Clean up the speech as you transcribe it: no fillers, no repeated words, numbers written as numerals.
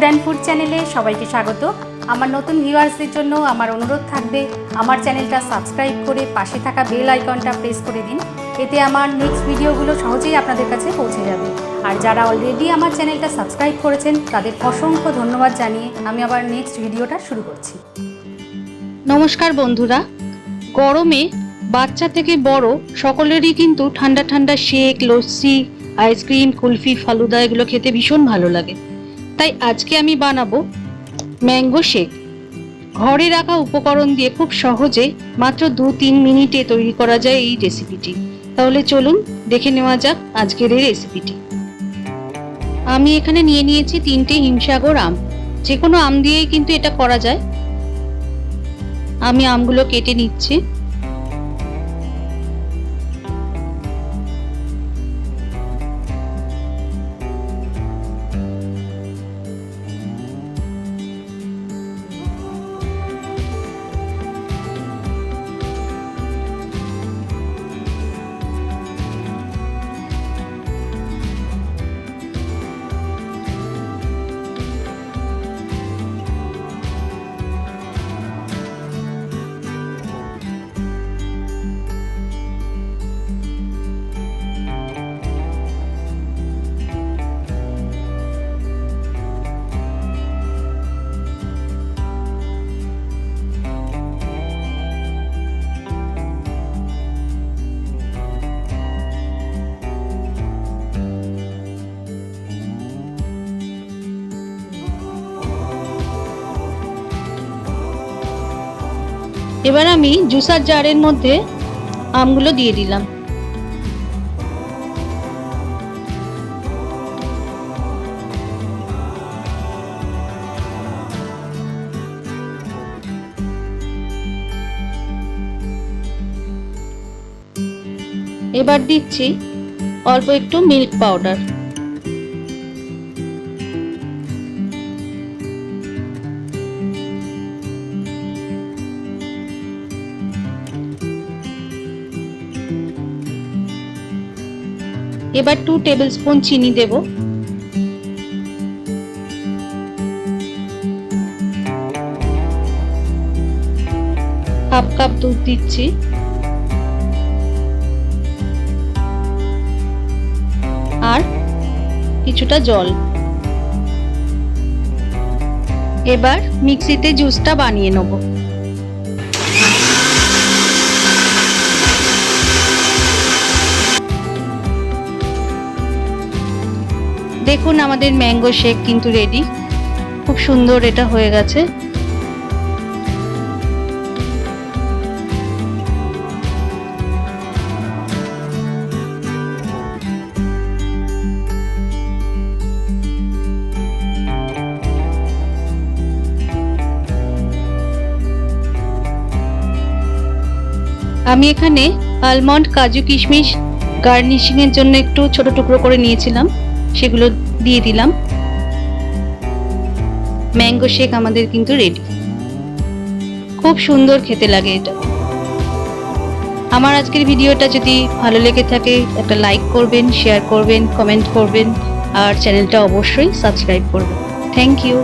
Food and food চ্যানেলে সবাইকে স্বাগত। আমার নতুন ভিউয়ার্সদের জন্য আমার অনুরোধ থাকবে আমার চ্যানেলটা সাবস্ক্রাইব করে পাশে থাকা বেল আইকনটা প্রেস করে দিন। এতে আমার নেক্সট ভিডিওগুলো সহজেই আপনাদের কাছে পৌঁছে যাবে। আর যারা অলরেডি আমার চ্যানেলটা সাবস্ক্রাইব করেছেন তাদের অসংখ্য ধন্যবাদ জানিয়ে আমি আবার নেক্সট ভিডিওটা শুরু করছি। নমস্কার বন্ধুরা, গরমে বাচ্চা থেকে বড় সকলেরই কিন্তু ঠান্ডা ঠান্ডা শেক, লস্যি, আইসক্রিম, কুলফি, ফালুদা এগুলো খেতে ভীষণ ভালো লাগে। তাই আজকে আমি বানাবো ম্যাঙ্গো শেক। ঘরে রাখা উপকরণ দিয়ে খুব সহজে মাত্র 2-3 মিনিটে তৈরি করা যায় এই রেসিপিটি। তাহলে চলুন দেখে নেওয়া যাক আজকের এই রেসিপিটি। আমি এখানে নিয়ে নিয়েছি 3টে হিমসাগর আম। যে কোনো আম দিয়েই কিন্তু এটা করা যায়। আমি আমগুলো কেটে নিচ্ছি। এবার আমি জুসার জারের মধ্যে আমগুলো দিয়ে দিলাম। এবার দিচ্ছি অল্প একটু মিল্ক পাউডার। এবার 2 টেবিলস্পুন চিনি দেব। হাফ কাপ দুধ দিচ্ছি। আর কিছুটা জল। এবার মিক্সিতে জুসটা বানিয়ে নেব। দেখুন আমাদের ম্যাঙ্গো শেক কিন্তু রেডি। খুব সুন্দর এটা হয়ে গেছে। আমি এখানে আলমন্ড, কাজু, কিশমিশ গার্নিশিং এর জন্য একটু ছোট টুকরো করে নিয়েছিলাম, সেগুলো দিয়ে দিলাম। ম্যাঙ্গো শেক আমাদের কিন্তু রেডি। খুব সুন্দর খেতে লাগে এটা। আমার আজকের ভিডিওটা যদি ভালো লেগে থাকে একটা লাইক করবেন, শেয়ার করবেন, কমেন্ট করবেন আর চ্যানেলটা অবশ্যই সাবস্ক্রাইব করবেন। Thank you.